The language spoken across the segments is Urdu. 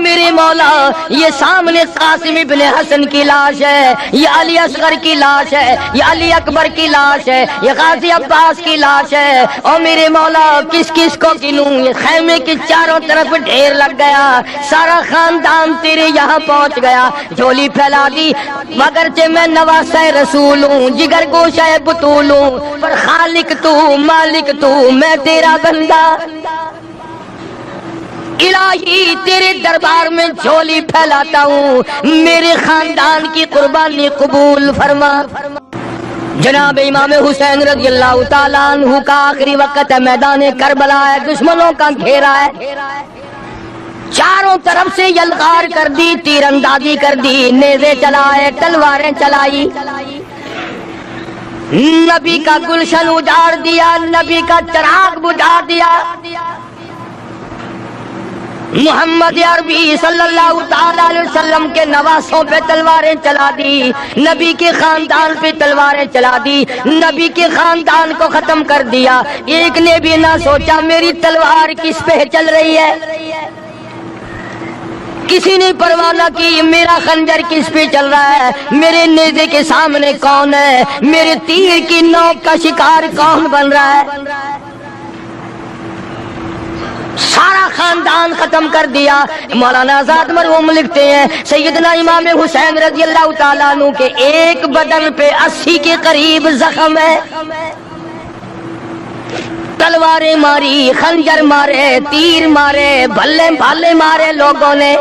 میرے مولا یہ سامنے قاسم ابن حسن کی لاش ہے، یہ علی اصغر کی لاش ہے، یہ علی اکبر کی لاش ہے، یہ غازی عباس کی لاش ہے، اور میرے مولا کس کس کو گنوں؟ یہ خیمے کی چاروں طرف ڈھیر لگ گیا، سارا خاندان تیرے یہاں پہنچ گیا، جھولی پھیلا دی، مگرچہ میں نواسہ رسول ہوں، جگر گوشہ بطول ہوں، پر خالق تو مالک تو میں تیرا بندہ، الہی تیرے دربار میں جھولی پھیلاتا ہوں، میرے خاندان کی قربانی قبول فرما۔ جناب امام حسین رضی اللہ تعالیٰ عنہ کا آخری وقت ہے، میدان کربلا ہے، دشمنوں کا گھیرا ہے، چاروں طرف سے یلغار کر دی، تیر اندازی کر دی، نیزے چلائے، تلواریں چلائی، نبی کا گلشن اجاڑ دیا، نبی کا چراغ بجھا دیا، محمد عربی صلی اللہ تعالیٰ علیہ وسلم کے نواسوں پہ تلواریں چلا دی، نبی کے خاندان پہ تلواریں چلا دی، نبی کے خاندان کو ختم کر دیا، ایک نے بھی نہ سوچا میری تلوار کس پہ چل رہی ہے، کسی نے پرواہ نہ کی میرا خنجر کس پہ چل رہا ہے، میرے نیزے کے سامنے کون ہے، میرے تیر کی نوک کا شکار کون بن رہا ہے، سارا خاندان ختم کر دیا۔ مولانا آزاد مرحوم لکھتے ہیں سیدنا امام حسین رضی اللہ تعالیٰ عنہ کے ایک بدن پہ 80 کے قریب زخم ہے، تلواریں ماری، خنجر مارے، تیر مارے، بھلے بھالے مارے لوگوں نے،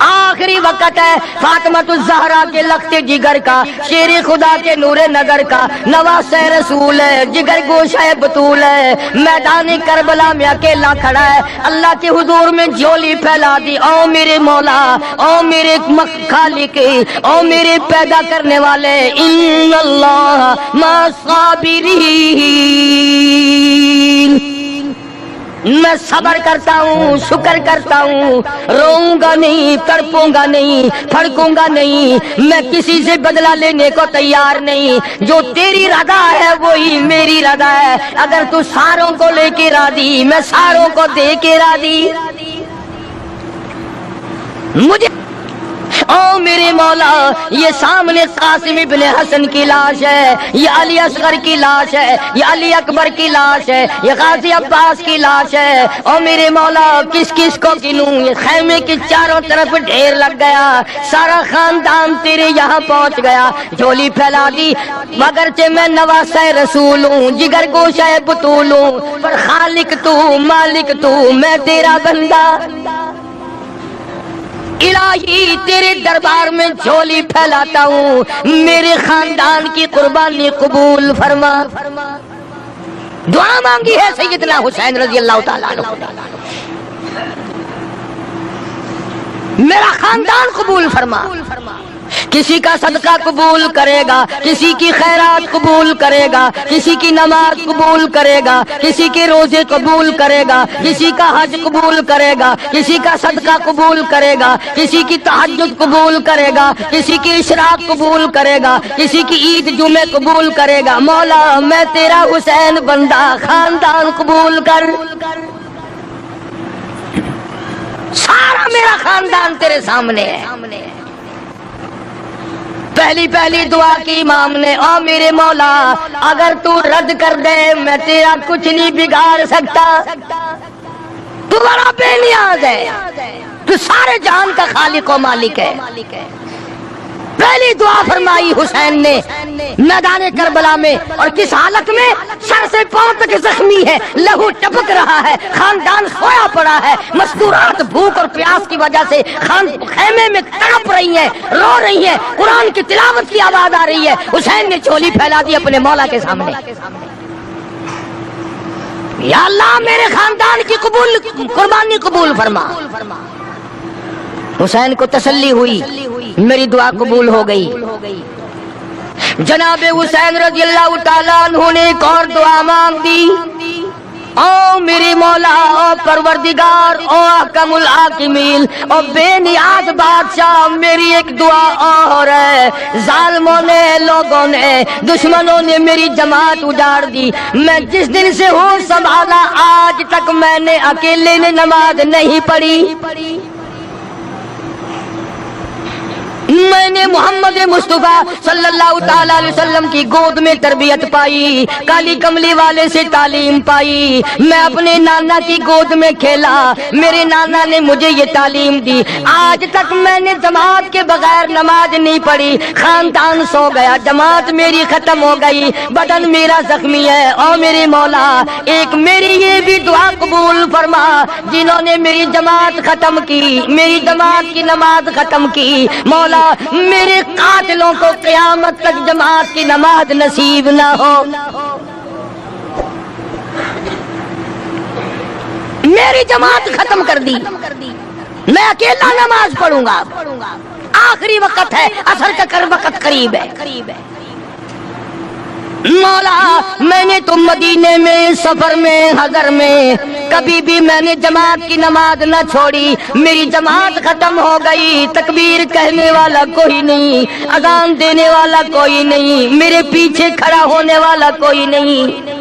آخری وقت ہے فاطمۃ الزہرا کے لخت جگر کا، شیر خدا کے نور نگر کا، نواسہ رسول ہے، جگر گوشہ بطول ہے، میدان کربلا میں اکیلا کھڑا ہے، اللہ کے حضور میں جھولی پھیلا دی، او میرے مولا، او میرے خالق، او میرے پیدا کرنے والے، ان اللہ مع الصابرین، میں صبر کرتا ہوں، شکر کرتا ہوں، روؤں گا نہیں، تڑپوں گا نہیں، پھڑکوں گا نہیں، میں کسی سے بدلہ لینے کو تیار نہیں، جو تیری رضا ہے وہی میری رضا ہے، اگر تو ساروں کو لے کے راضی میں ساروں کو دے کے راضی، مجھے او میرے مولا یہ سامنے قاسم ابن حسن کی لاش ہے، یہ علی اصغر کی لاش ہے، یہ علی اکبر کی لاش ہے، یہ غازی عباس کی لاش ہے، او میرے مولا کس کس کو گنوں؟ یہ خیمے کی چاروں طرف ڈھیر لگ گیا، سارا خاندان تیرے یہاں پہنچ گیا، جھولی پھیلا دی، مگرچہ میں نواسہ رسول ہوں، جگر گوشہ بطول ہوں، پر خالق تو مالک تو میں تیرا بندہ، الہی تیرے دربار میں جھولی پھیلاتا ہوں، میرے خاندان کی قربانی قبول فرما۔ دعا مانگی ہے سیدنا حسین رضی اللہ تعالیٰ عنہ، میرا خاندان قبول فرما، کسی کا صدقہ قبول کرے گا، کسی کی خیرات قبول کرے گا، کسی کی نماز قبول کرے گا، کسی کے روزے قبول کرے گا، کسی کا حج قبول کرے گا، کسی کا صدقہ قبول کرے گا، کسی کی تہجد قبول کرے گا، کسی کی اشراق قبول کرے گا، کسی کی عید جمعے قبول کرے گا، مولا میں تیرا حسین بندہ، خاندان قبول کر، سارا میرا خاندان تیرے سامنے ہے۔ پہلی دعا کی امام نے، او میرے مولا اگر تو رد کر دے میں تیرا کچھ نہیں بگاڑ سکتا، تو بڑا بے نیاز ہے، تو سارے جہان کا خالق و مالک ہے۔ پہلی دعا فرمائی حسین نے میدان کربلا میں، اور کس حالت میں؟ سر سے پاؤں تک زخمی ہے، لہو ٹپک رہا ہے، خاندان سویا پڑا ہے، مستورات بھوک اور پیاس کی وجہ سے خیمے میں تڑپ رہی ہیں، رو رہی ہیں، قرآن کی تلاوت کی آواز آ رہی ہے، حسین نے جھولی پھیلا دی اپنے مولا کے سامنے، یا اللہ میرے خاندان کی قربانی قبول فرما۔ حسین کو تسلی ہوئی، میری دعا قبول ہو گئی۔ جناب حسین رضی اللہ تعالیٰ عنہ نے ایک اور دعا مانگ دی، او میرے مولا، او پروردگار او احکم الحاکمین، اور بے نیاز بادشاہ میری ایک دعا اور ہے، ظالموں نے، لوگوں نے، دشمنوں نے میری جماعت اجاڑ دی، میں جس دن سے ہوں سنبھالا آج تک میں نے اکیلے نے نماز نہیں پڑھی۔ میں نے محمد مصطفیٰ صلی اللہ تعالی علیہ وسلم کی گود میں تربیت پائی، کالی کملی والے سے تعلیم پائی، میں اپنے نانا کی گود میں کھیلا، میرے نانا نے مجھے یہ تعلیم دی، آج تک میں نے جماعت کے بغیر نماز نہیں پڑھی، خاندان سو گیا، جماعت میری ختم ہو گئی، بدن میرا زخمی ہے، اور میرے مولا ایک میری یہ بھی دعا قبول فرما، جنہوں نے میری جماعت ختم کی، میری جماعت کی نماز ختم کی، مولا میرے قاتلوں کو قیامت تک جماعت کی نماز نصیب نہ ہو، میری جماعت ختم کر دی، میں اکیلا نماز پڑھوں گا، آخری وقت ہے، عصر کا وقت قریب ہے، مولا میں نے تو مدینے میں سفر میں حضر میں کبھی بھی میں نے جماعت کی نماز نہ چھوڑی، میری جماعت ختم ہو گئی، تکبیر کہنے والا کوئی نہیں، اذان دینے والا کوئی نہیں، میرے پیچھے کھڑا ہونے والا کوئی نہیں،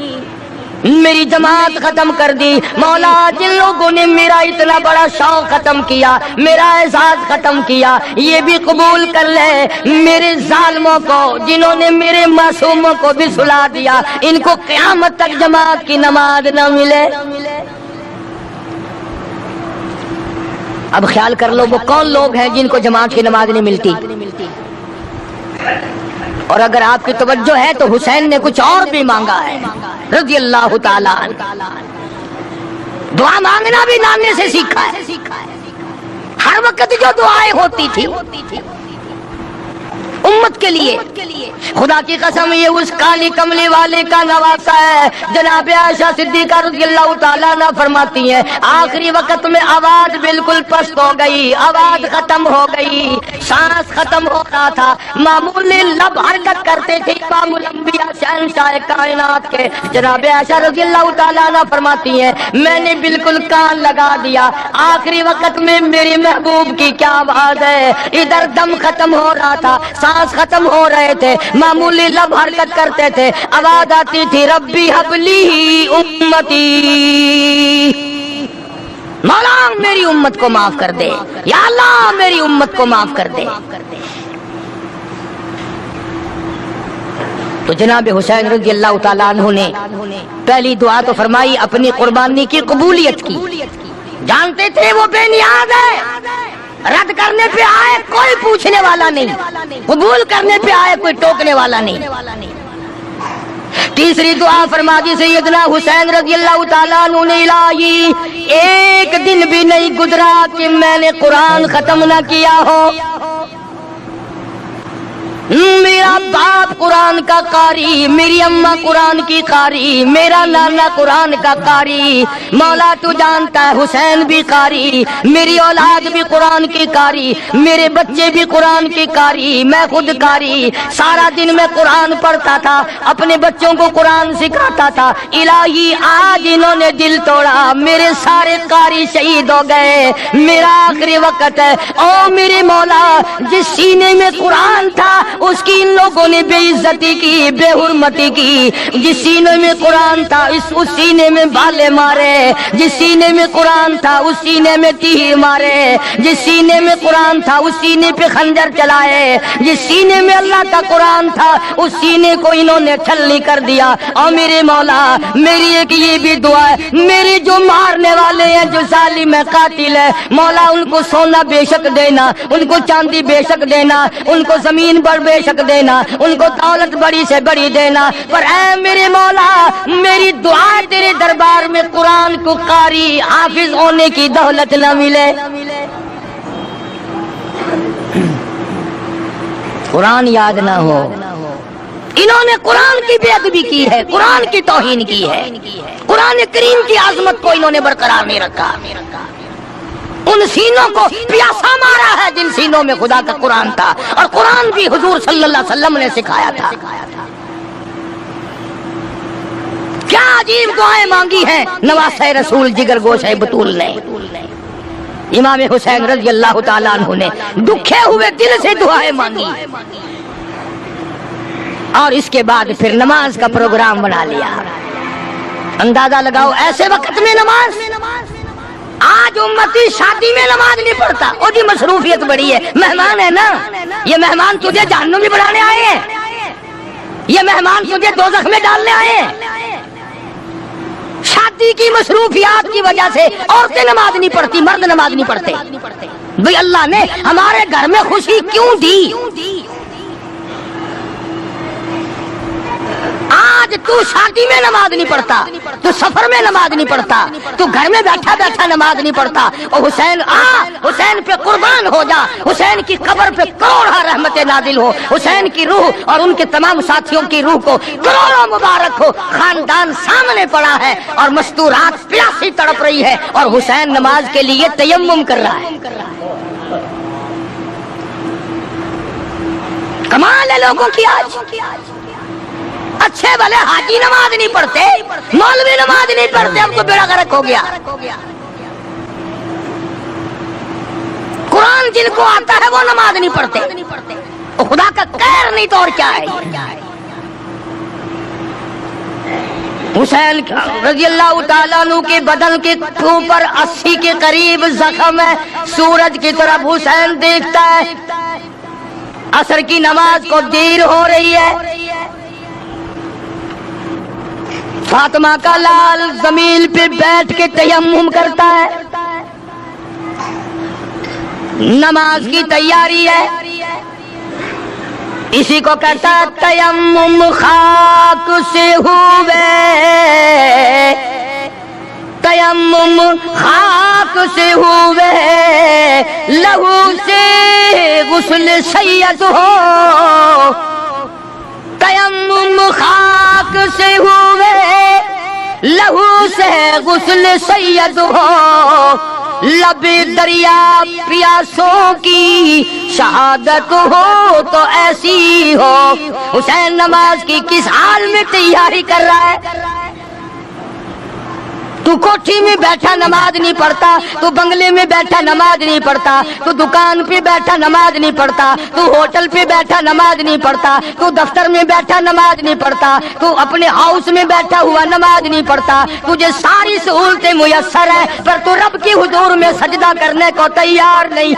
میری جماعت ختم کر دی، مولا جن لوگوں نے میرا اتنا بڑا شوق ختم کیا، میرا احساس ختم کیا، یہ بھی قبول کر لے، میرے ظالموں کو جنہوں نے میرے معصوموں کو بھی سلا دیا، ان کو قیامت تک جماعت کی نماز نہ ملے۔ اب خیال کر لو وہ کون لوگ ہیں جن کو جماعت کی نماز نہیں ملتی، اور اگر آپ کی توجہ ہے تو حسین نے کچھ اور بھی مانگا ہے رضی اللہ تعالیٰ عنہ، دعا مانگنا بھی نانے سے سیکھا ہے، ہر وقت جو دعائیں ہوتی تھی امت کے لیے، خدا کی قسم یہ اس کالی کملی والے کا نواسا ہے، جناب عائشہ صدیقہ رضی اللہ تعالیٰ عنہ فرماتی ہیں آخری وقت میں آواز بالکل پست ہو گئی، آواز ختم ہو گئی، سانس ختم ہو رہا تھا، معمولی لب حرکت کرتے تھے امام الانبیاء شہنشاہ کائنات کے، جناب عائشہ رضی اللہ تعالیٰ عنہ فرماتی ہیں میں نے بالکل کان لگا دیا، آخری وقت میں میری محبوب کی کیا آواز ہے، ادھر دم ختم ہو رہا تھا، سانس ختم ہو رہے تھے، معمولی لب حرکت کرتے تھے، آواز آتی تھی ربی حبلی امتی، مولا میری امت کو معاف کر دے، یا اللہ میری امت کو معاف کر دے۔ تو جناب حسین رضی اللہ تعالیٰ عنہ نے پہلی دعا تو فرمائی اپنی قربانی کی قبولیت کی، جانتے تھے وہ بے نیاز ہے، رد کرنے پہ آئے کوئی پوچھنے والا نہیں، قبول کرنے پہ آئے کوئی ٹوکنے والا نہیں۔ تیسری دعا فرما دی سیدنا حسین رضی اللہ تعالیٰ عنہ نے الہی ایک دن بھی نہیں گزرا کہ میں نے قرآن ختم نہ کیا ہو، میرا باپ قرآن کا قاری، میری اماں قرآن کی قاری، میرا نانا قرآن کا قاری، مولا تو جانتا ہے حسین بھی قاری، میری اولاد بھی قرآن کی قاری، میرے بچے بھی قرآن کی قاری، میں خود قاری، سارا دن میں قرآن پڑھتا تھا، اپنے بچوں کو قرآن سکھاتا تھا، الہی آج انہوں نے دل توڑا، میرے سارے قاری شہید ہو گئے، میرا آخری وقت ہے، او میرے مولا جس سینے میں قرآن تھا اس کی ان لوگوں نے بے عزتی کی، بے حرمتی کی، جس سینے میں قرآن تھا اس سینے میں بالے مارے، جس سینے میں قرآن تھا اس سینے میں تیر مارے، جس سینے میں قرآن تھا اس سینے پہ خنجر چلائے، جس سینے میں اللہ کا قرآن تھا اس سینے کو انہوں نے چھلنی کر دیا۔ اور میرے مولا میری ایک یہ بھی دعا ہے، میرے جو مارنے والے ہیں جو ظالم ہے قاتل ہے، مولا ان کو سونا بے شک دینا، ان کو چاندی بے شک دینا، ان کو زمین بڑھ بے شک دینا، ان کو دولت بڑی سے بڑی دینا، پر اے میرے مولا میری دعا تیرے دربار میں قرآن کو قاری حافظ ہونے کی دولت نہ ملے، قرآن یاد نہ ہو۔ انہوں نے قرآن کی بے ادبی کی ہے، قرآن کی توہین کی ہے، قرآن کریم کی عظمت کو انہوں نے برقرار نہیں رکھا، ان سینوں کو پیاسا مارا ہے جن سینوں میں خدا کا قرآن تھا، اور قرآن بھی حضور صلی اللہ علیہ وسلم نے سکھایا تھا۔ کیا عجیب دعائیں مانگی ہیں نواسہ رسول جگر گوش بطول نے، امام حسین رضی اللہ تعالیٰ عنہ نے دکھے ہوئے دل سے دعائیں مانگی، اور اس کے بعد پھر نماز کا پروگرام بنا لیا۔ اندازہ لگاؤ ایسے وقت میں نماز، آج امتی شادی میں نماز نہیں پڑھتا، وہ جی مصروفیت بڑی ہے، مہمان ہے نا، یہ مہمان تجھے جہنم میں بڑھانے آئے ہیں، یہ مہمان تجھے دوزخ میں ڈالنے آئے ہیں۔ شادی کی مصروفیات کی وجہ سے عورتیں نماز نہیں پڑھتی، مرد نماز نہیں پڑھتے۔ بھئی اللہ نے ہمارے گھر میں خوشی کیوں دی؟ آج تو شادی میں نماز نہیں پڑھتا، تو سفر میں نماز نہیں پڑھتا، تو گھر میں بیٹھا بیٹھا نماز نہیں پڑھتا، اور حسین حسین پہ قربان ہو جا، حسین کی قبر پہ کروڑا رحمت نازل ہو، حسین کی روح اور ان کے تمام ساتھیوں کی روح کو کروڑوں مبارک ہو۔ خاندان سامنے پڑا ہے اور مستورات پیاسی تڑپ رہی ہے، اور حسین نماز کے لیے تیمم کر رہا ہے۔ کمال ہے لوگوں کی آج۔ اچھے بھلے حاجی نماز نہیں پڑھتے، مولوی نماز نہیں پڑھتے، اب تو بیڑا غرق ہو گیا۔ قرآن جن کو آتا ہے وہ نماز نہیں پڑھتے، خدا کا قہر نہیں تو اور کیا ہے۔ حسین رضی اللہ تعالیٰ عنہ کے بدن کے اوپر 80 کے قریب زخم ہے، سورج کی طرف حسین دیکھتا ہے، عصر کی نماز کو دیر ہو رہی ہے، فاطمہ کا لال زمین پہ بیٹھ کے تیمم کرتا ہے، نماز کی تیاری ہے، اسی کو کہتا ہے تیمم خاک سے ہوئے، تیمم خاک سے ہوئے، لہو سے غسل سید ہو، تیمم خاک سے ہوئے، لہو سے غسل سید ہو، لب دریا پیاسوں کی شہادت ہو تو ایسی ہو۔ حسین نماز کی کس حال میں تیاری کر رہا ہے؟ تو کوٹھی میں بیٹھا نماز نہیں پڑھتا، تو بنگلے میں بیٹھا نماز نہیں پڑھتا، تو دکان پہ بیٹھا نماز نہیں پڑھتا، تو ہوٹل پہ بیٹھا نماز نہیں پڑھتا، تو دفتر میں بیٹھا نماز نہیں پڑھتا، تو اپنے ہاؤس میں بیٹھا ہوا نماز نہیں پڑھتا، تجھے ساری سہولتیں میسر ہے پر تو رب کی حضور میں سجدہ کرنے کو تیار نہیں۔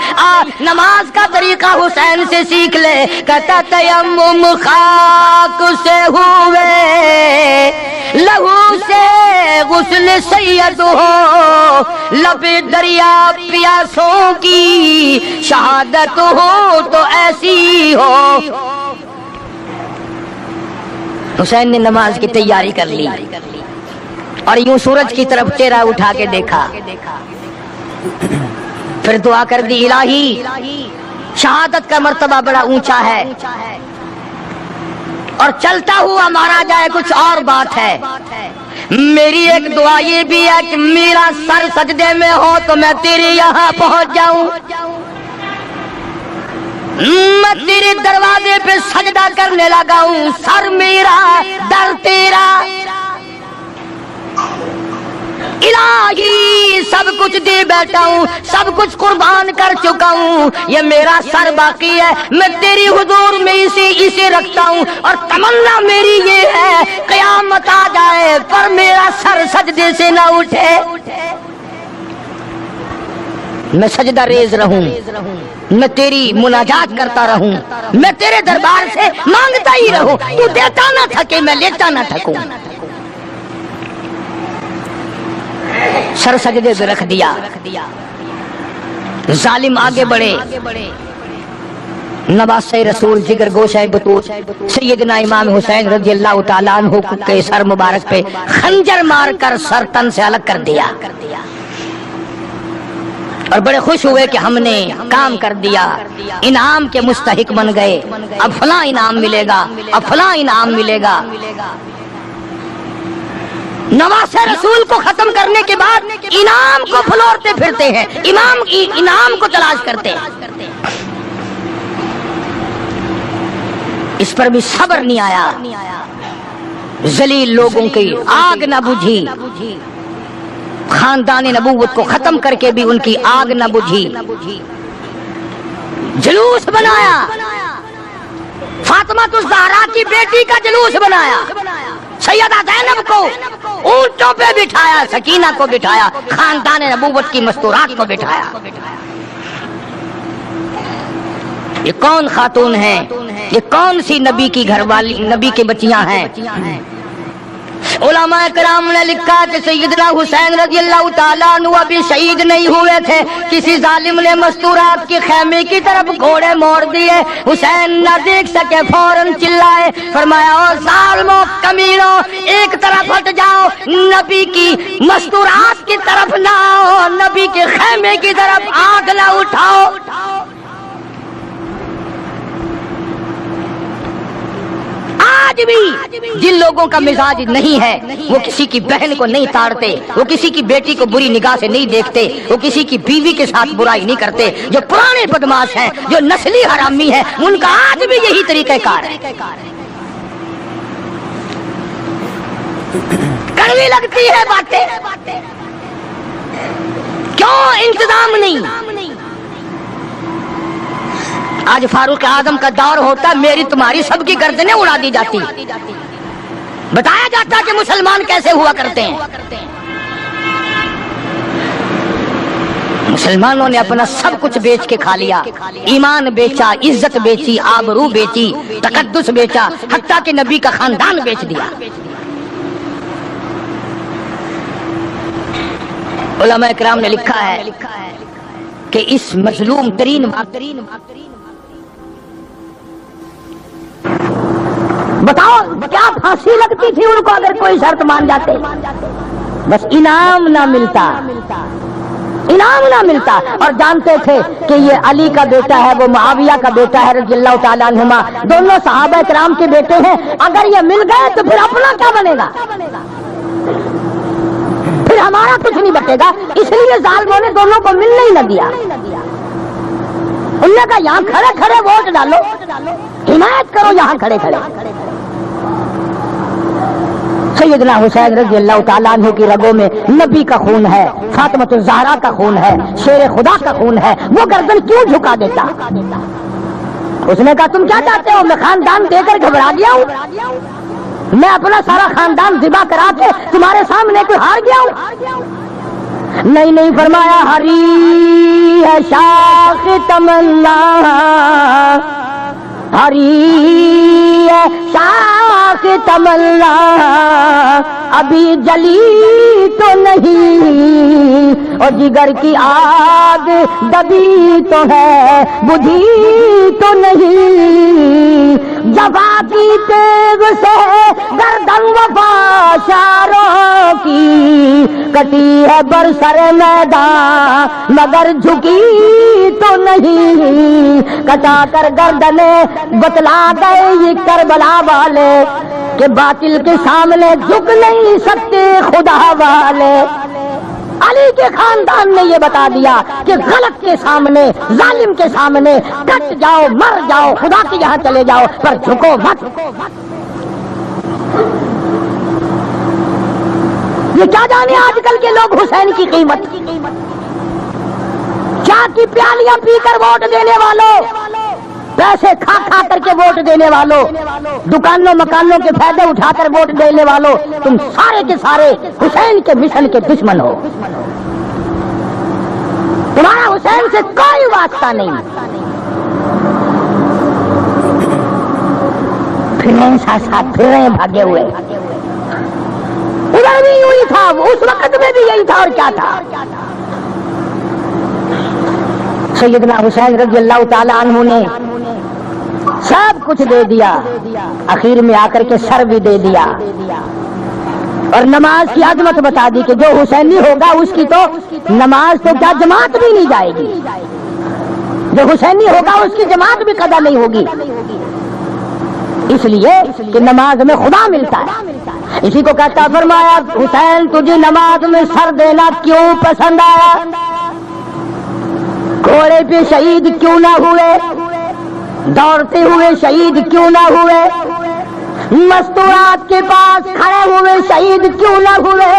نماز کا طریقہ حسین سے سیکھ لے، کہتا تیمم خاک سے ہوئے، لہو سے غسل سید ہو، لب دریا پیاسوں کی شہادت ہو تو ایسی ہو۔ حسین نے نماز کی تیاری کر لی اور یوں سورج کی طرف چہرہ اٹھا کے دیکھا، پھر دعا کر دی، الہی شہادت کا مرتبہ بڑا اونچا ہے اور چلتا ہوا مارا جائے کچھ اور بات ہے، میری ایک دعا یہ بھی ہے کہ میرا سر سجدے میں ہو تو میں تیرے یہاں پہنچ جاؤں، میں تیرے دروازے پہ سجدہ کرنے لگا ہوں، سر میرا در تیرا، الہی سب کچھ دے بیٹھا ہوں، سب کچھ قربان کر چکا ہوں، یہ میرا سر باقی ہے، میں تیری حضور میں اسے رکھتا ہوں، اور تمنا میری یہ ہے قیامت آ جائے پر میرا سر سجدے سے نہ اٹھے، میں سجدہ ریز رہوں، میں تیری مناجات کرتا رہوں، میں تیرے دربار سے مانگتا ہی رہوں، تو دیتا نہ تھکے میں لیتا نہ تھکوں۔ سر سجدے پہ رکھ دیا، ظالم آگے بڑھے، نواسہ رسول جگر گوشہ بطول سیدنا امام حسین رضی اللہ تعالیٰ عنہ کے سر مبارک پہ خنجر مار کر سر تن سے الگ کر دیا، اور بڑے خوش ہوئے کہ ہم نے کام کر دیا، انعام کے مستحق بن گئے، اب فلاں انعام ملے گا، اب فلاں انعام ملے گا۔ نواسہ رسول کو ختم کرنے کے بعد انعام کو پھلورتے پھرتے ہیں، انعام کو تلاش کرتے ہیں، اس پر بھی صبر نہیں آیا، ذلیل لوگوں کی آگ نہ بجھی، خاندان نبوت کو ختم کر کے بھی ان کی آگ نہ بجھی، جلوس بنایا، فاطمہ الزہرا کی بیٹی کا جلوس بنایا، سیدہ زینب کو اونٹوں پہ بٹھایا، سکینہ کو بٹھایا، خاندان نبوت کی مستورات کو بٹھایا۔ یہ کون خاتون ہیں؟ یہ کون سی نبی کی گھر والی، نبی کی بچیاں ہیں؟ علماء کرام نے لکھا کہ سیدنا حسین رضی اللہ تعالیٰ عنہ ابھی شہید نہیں ہوئے تھے، کسی ظالم نے مستورات کی خیمے کی طرف گھوڑے موڑ دیے، حسین نہ دیکھ سکے، فوراً چلائے، فرمایا او ظالموں کمینوں ایک طرف ہٹ جاؤ، نبی کی مستورات کی طرف نہ آؤ، نبی کے خیمے کی طرف آنکھ نہ اٹھاؤ۔ آج بھی جن لوگوں کا مزاج نہیں ہے وہ کسی کی بہن کو نہیں تاڑتے، وہ کسی کی بیٹی کو بری نگاہ سے نہیں دیکھتے، وہ کسی کی بیوی کے ساتھ برائی نہیں کرتے، جو پرانے بدماش ہیں، جو نسلی حرامی ہیں، ان کا آج بھی یہی طریقہ کار ہے۔ کڑوی لگتی ہے باتیں، کیوں انتظام نہیں؟ آج فاروق اعظم کا دور ہوتا، میری تمہاری سب کی گردنیں اڑا دی جاتی، بتایا جاتا کہ مسلمان کیسے ہوا کرتے ہیں۔ مسلمانوں نے اپنا سب کچھ بیچ کے کھا لیا، ایمان بیچا، عزت بیچی، آبرو بیچی، تقدس بیچا، حتیٰ کہ نبی کا خاندان بیچ دیا۔ علماء کرام نے لکھا ہے کہ اس مظلوم ترین بتاؤ کیا پھانسی لگتی تھی ان کو اگر کوئی شرط مان جاتے؟ بس انعام نہ ملتا، انعام نہ ملتا، اور جانتے تھے کہ یہ علی کا بیٹا ہے، وہ معاویہ کا بیٹا ہے رضی اللہ تعالیٰ عنہما، دونوں صحابہ کرام کے بیٹے ہیں، اگر یہ مل گئے تو پھر اپنا کیا بنے گا؟ پھر ہمارا کچھ نہیں بچے گا، اس لیے ظالموں نے دونوں کو ملنے ہی نہ دیا۔ انہوں نے کہا یہاں کھڑے کھڑے ووٹ ڈالو، حمایت کرو یہاں کھڑے کھڑے۔ سیدنا حسین رضی اللہ تعالیٰ عنہ کی رگوں میں نبی کا خون ہے، فاطمہ الزہرا کا خون ہے، شیر خدا کا خون ہے، وہ گردن کیوں جھکا دیتا؟ اس نے کہا تم کیا چاہتے ہو؟ میں خاندان دے کر گھبرا گیا ہوں؟ میں اپنا سارا خاندان ذبح کرا کے تمہارے سامنے کوئی ہار گیا ہوں؟ نہیں، فرمایا ہری ہے شاخ تمنا، ہری ہے شاخ تمنا، ابھی جلی تو نہیں، اور جگر کی آگ دبی تو ہے، بجھی تو نہیں، جفا کی تیغ سے گردن وفا شاروں کی، کٹی ہے برسر میدان مگر جھکی تو نہیں، کٹا کر گردنیں بتلا گئے یہ کربلا والے کہ باطل کے سامنے جھک نہیں سکتے خدا والے۔ علی کے خاندان نے یہ بتا دیا کہ غلط کے سامنے، ظالم کے سامنے کٹ جاؤ، مر جاؤ، خدا کے یہاں چلے جاؤ، پر جھکو مت۔ یہ کیا جانے آج کل کے لوگ حسین کی قیمت، چاہ کی پیالیاں پی کر ووٹ دینے والوں، پیسے کھا کھا کر کے ووٹ دینے والوں، دکانوں مکانوں کے فائدے اٹھا کر ووٹ دینے والوں، تم سارے کے سارے حسین کے مشن کے دشمن ہو۔ تمہارا حسین سے کوئی واسطہ نہیں۔ پھر رہے ساتھ ساتھ پھر رہے بھاگے ہوئے، ادھر بھی یوں ہی تھا، اس وقت میں بھی یہی تھا، اور کیا تھا؟ سیدنا حسین رضی اللہ تعالی عنہ نے سب کچھ دے دیا، اخیر میں آ کر کے سر بھی دے دیا، اور نماز کی عظمت بتا دی کہ جو حسینی ہوگا اس کی تو نماز تو کیا جماعت بھی نہیں جائے گی، جو حسینی ہوگا اس کی جماعت بھی قضا نہیں ہوگی، اس لیے کہ نماز میں خدا ملتا ہے۔ اسی کو کہتا فرمایا حسین تجھے نماز میں سر دینا کیوں پسند آیا؟ گھوڑے پہ شہید کیوں نہ ہوئے؟ دوڑتے ہوئے شہید کیوں نہ ہوئے؟ مستورات کے پاس کھڑے ہوئے شہید کیوں نہ ہوئے؟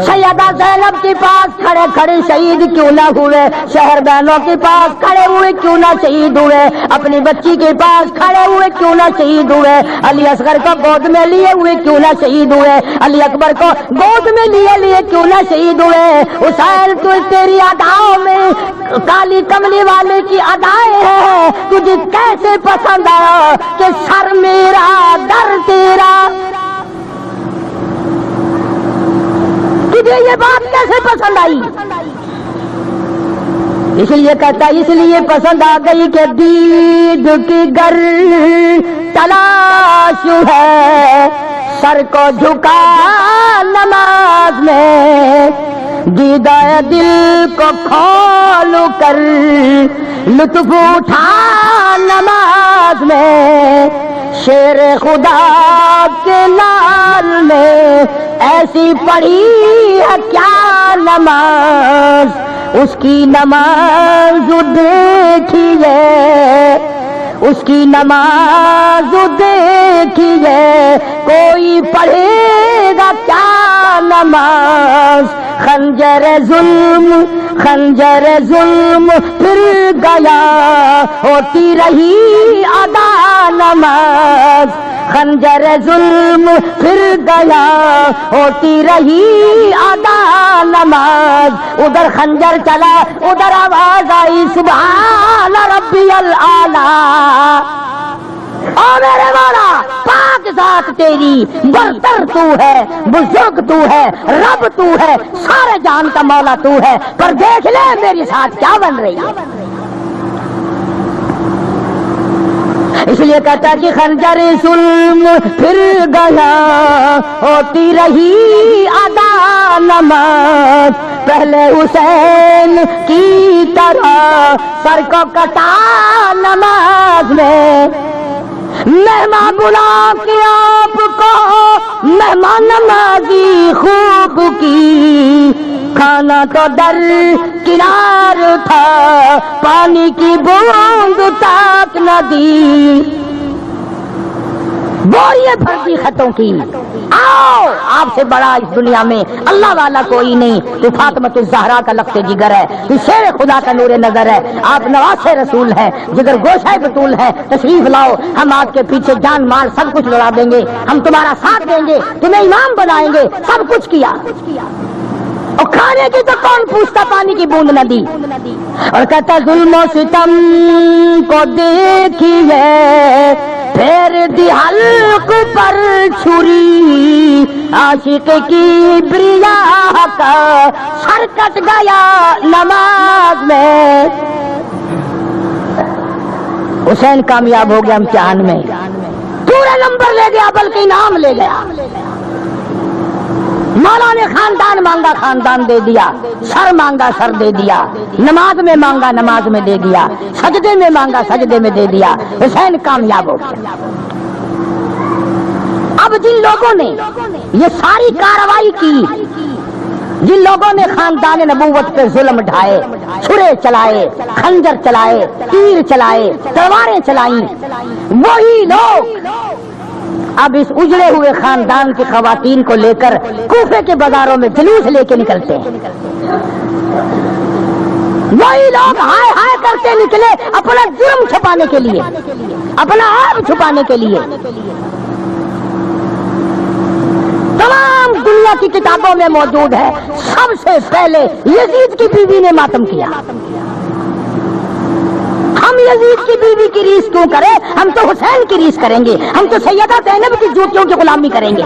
سیدہ زینب کے پاس کھڑے کھڑے شہید کیوں نہ ہوئے؟ شہر بہنوں کے پاس کھڑے ہوئے کیوں نہ شہید ہوئے؟ اپنی بچی کے پاس کھڑے ہوئے کیوں نہ شہید ہوئے؟ علی اصغر کو گود میں لیے ہوئے کیوں نہ شہید ہوئے؟ علی اکبر کو گود میں لیے کیوں نہ شہید ہوئے؟ حسین تو تیری اداؤں میں کالی کملی والے کی ادائیں ہیں، تجھے کیسے پسند آیا کہ سر میرا در تیرا؟ تجھے یہ بات کیسے پسند آئی؟ اس لیے کہتا ہے اس لیے پسند آ گئی کہ دید کی گر تلاش ہے، سر کو جھکا نماز میں، دیدہ دل کو کھول کر لطف اٹھا نماز میں، شیر خدا کے لال میں ایسی پڑھی ہے کیا نماز، اس کی نماز دیکھیے، اس کی نماز دیکھیے، کوئی پڑھے گا کیا نماز؟ خنجر ظلم پھر گیا، ہوتی رہی ادا نماز، خنجر ظلم پھر گیا، ہوتی رہی ادا نماز، ادھر خنجر چلا ادھر آواز آئی سبحان ربی الاعلیٰ، او میرے مولا پاک ذات تیری، برتر تو ہے، بزرگ تو ہے، رب تو ہے، سارے جان کا مولا تو ہے، پر دیکھ لے میری ساتھ کیا بن رہی ہے۔ اس لیے کہتا کہ خنجر ظلم پھر گیا، ہوتی رہی ادا نماز، پہلے حسین کی طرح سر کو کٹا نماز میں، مہمان بلا کے آپ کو مہمان نوازی خوب کی، کھانا تو در کنار تھا، پانی کی بوند تک نہ دی، بوریے بھر دی خطوں کی، آؤ آپ سے بڑا اس دنیا میں اللہ والا کوئی نہیں، تو فاطمۃ الزہرا کا لخت جگر ہے، تو شیر خدا کا نور نظر ہے، آپ نواز رسول ہے، جگر گوشہ بطول ہے، تشریف لاؤ، ہم آپ کے پیچھے جان مال سب کچھ لڑا دیں گے، ہم تمہارا ساتھ دیں گے، تمہیں امام بنائیں گے، سب کچھ کیا، اور کھانے کی تو کون پوچھتا، پانی کی بوند نہ دی، اور کہتا ظلم و ستم کو دیکھیے، پھر دی حلق پر چھری، عاشق کی بریا کا سر کٹ گیا نماز میں، حسین کامیاب ہو گیا امتحان میں، پورا نمبر لے گیا بلکہ انعام لے گیا، مولا نے خاندان مانگا خاندان دے دیا، سر مانگا سر دے دیا، نماز میں مانگا نماز میں دے دیا، سجدے میں مانگا سجدے میں دے دیا، حسین کامیاب ہو گیا۔ اب جن لوگوں نے یہ ساری کارروائی کی، جن لوگوں نے خاندان نبوت پہ ظلم ڈھائے، چھرے چلائے، خنجر چلائے، تیر چلائے، تلواریں چلائیں، وہی لوگ اب اس اجڑے ہوئے خاندان کی خواتین کو لے کر کوفے کے بازاروں میں جلوس لے کے نکلتے ہیں، وہی لوگ ہائے ہائے کرتے نکلے اپنا جرم چھپانے کے لیے، اپنا عیب چھپانے کے لیے، تمام دنیا کی کتابوں میں موجود ہے، سب سے پہلے یزید کی بیوی نے ماتم کیا، ہم یزید کی بیوی کی ریس کیوں کریں، ہم تو حسین کی ریس کریں گے، ہم تو سیدہ زینب کی جوتیوں کی غلامی کریں گے،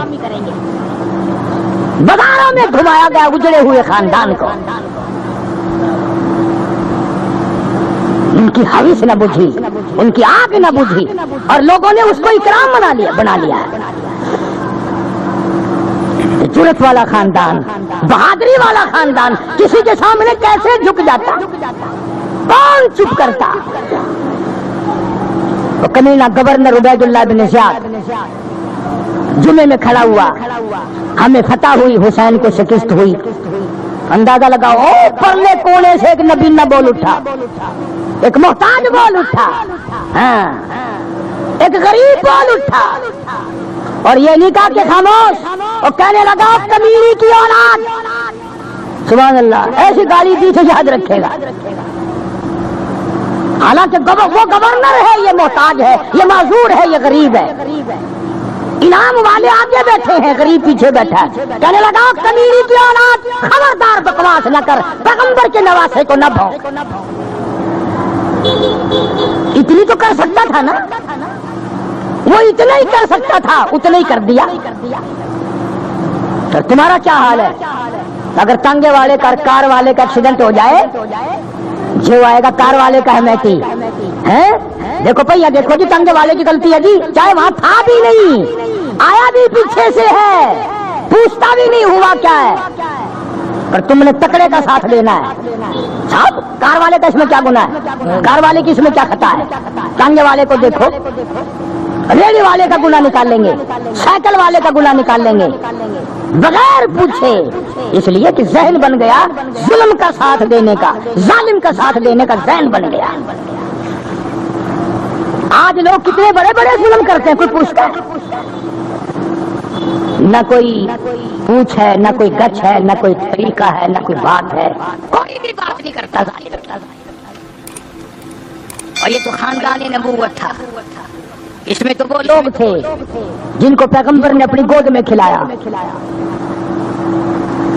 بازاروں میں گھمایا گیا اجڑے ہوئے خاندان کو، ان کی حویث نہ بجھی، ان کی آگ نہ بجھی، اور لوگوں نے اس کو اکرام بنا لیا ہے، جرت والا خاندان، بہادری والا خاندان کسی کے سامنے کیسے جھک جاتا، کون چپ کرتا؟ وہ کمینہ گورنر عبید اللہ بن زیاد جمعے میں کھڑا ہوا، ہمیں فتح ہوئی، حسین کو شکست ہوئی، اندازہ لگاؤ پرلے کونے سے ایک نبی نہ بول اٹھا، ایک محتاج بول اٹھا، ہاں ایک غریب بول اٹھا، اور یہ نہیں کہا کہ خاموش، اور کہنے لگا کمینے کی اولاد، سبحان اللہ، ایسی گالی دی تو یاد رکھے گا۔ حالانکہ وہ گورنر ہے، یہ محتاج ہے، یہ معذور ہے، یہ غریب ہے، انعام والے آگے بیٹھے ہیں، غریب پیچھے بیٹھا ہے۔ کہنے لگا کمینے کی اولاد، خبردار بکواس نہ کر، پیغمبر کے نواسے کو نہ بھونک۔ اتنی تو کر سکتا تھا نا، وہ اتنا ہی کر سکتا تھا، اتنا ہی کر دیا۔ تو تمہارا کیا حال ہے؟ اگر تانگے والے کا، کار والے کا ایکسیڈنٹ ہو جائے، جو آئے گا کار والے کا ہمیتی ہے، دیکھو بھیا دیکھو جی تانگے والے کی غلطی ہے جی، چاہے وہاں تھا بھی نہیں، آیا بھی پیچھے سے ہے، پوچھتا بھی نہیں ہوا کیا ہے، پر تم نے تکڑے کا ساتھ دینا ہے۔ صاحب کار والے کا اس میں کیا گناہ ہے؟ کار والے کی اس میں کیا خطا ہے؟ تانگے والے کو دیکھو، ریڑھی والے کا گناہ نکال لیں گے، سائیکل والے کا گناہ نکال لیں گے بغیر پوچھے، اس لیے کہ ذہن بن گیا ظلم کا ساتھ دینے کا، ظالم کا ساتھ دینے کا ذہن بن گیا۔ آج لوگ کتنے بڑے بڑے ظلم کرتے ہیں، کوئی پوچھتا ہے؟ نہ کوئی پوچھ ہے، نہ کوئی گچھ ہے، نہ کوئی طریقہ ہے، نہ کوئی بات ہے، کوئی بھی بات نہیں کرتا۔ اور یہ تو خاندان نبوت تھا، اس میں تو وہ لوگ تھے جن کو پیغمبر نے اپنی گود میں کھلایا۔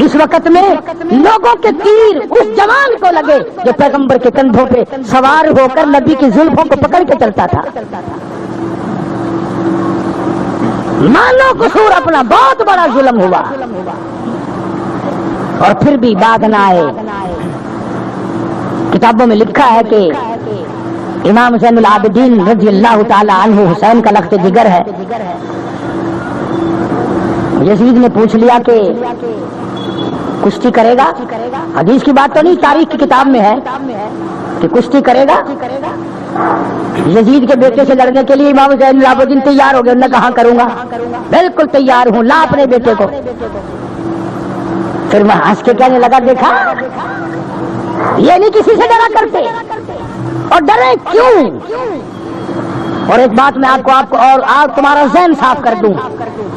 اس وقت میں لوگوں کے تیر اس جوان کو لگے جو پیغمبر کے کندھوں پہ سوار ہو کر نبی کی زلفوں کو پکڑ کے چلتا تھا۔ مانو قصور اپنا، بہت بڑا ظلم ہوا، اور پھر بھی بات نہ آئے۔ کتابوں میں لکھا ہے کہ امام حسین العابدین رضی اللہ تعالی عنہ، حسین کا لخت جگر ہے، یزید نے پوچھ لیا کہ کشتی کرے گا؟ حدیث کی بات تو نہیں، تاریخ کی کتاب میں ہے کہ کشتی کرے گا۔ یزید کے بیٹے سے لڑنے کے لیے امام حسین العابدین تیار ہو گئے، انہوں نے کہا کروں گا، بالکل تیار ہوں، لا اپنے بیٹے کو۔ پھر میں ہنس کے کہنے لگا دیکھا یہ نہیں کسی سے ڈرا کرتے، اور ڈرے کیوں؟ اور ایک بات میں آپ کو اور آپ تمہارا ذہن صاف کر دوں،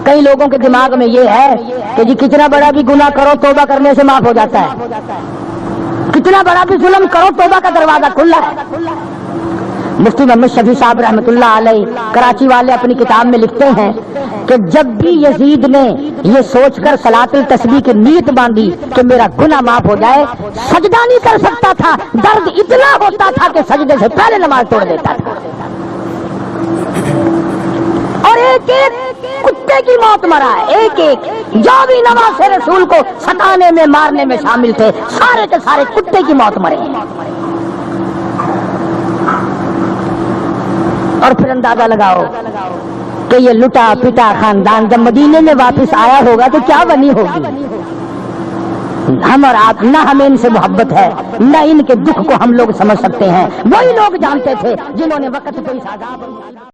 کئی لوگوں کے دماغ میں یہ ہے کہ جی کتنا بڑا بھی گناہ کرو توبہ کرنے سے معاف ہو جاتا ہے، کتنا بڑا بھی ظلم کرو توبہ کا دروازہ کھلا ہے۔ مفتی محمد شفیع صاحب رحمۃ اللہ علیہ کراچی والے اپنی کتاب میں لکھتے ہیں کہ جب بھی یزید نے یہ سوچ کر صلاۃ التسبیح کی نیت باندھی کہ میرا گناہ معاف ہو جائے، سجدہ نہیں کر سکتا تھا، درد اتنا ہوتا تھا کہ سجدے سے پہلے نماز توڑ دیتا تھا، اور ایک ایک کتے کی موت مرا ہے، ایک ایک جو بھی نواز رسول کو ستانے میں مارنے میں شامل تھے، سارے کے سارے کتے کی موت مرے ہیں۔ اور پھر اندازہ لگاؤ کہ یہ لٹا پٹا خاندان جب مدینے میں واپس آیا ہوگا تو کیا بنی ہوگی۔ ہم اور آپ، نہ ہمیں ان سے محبت ہے، نہ ان کے دکھ کو ہم لوگ سمجھ سکتے ہیں، وہی لوگ جانتے تھے جنہوں نے وقت پہ اس عذاب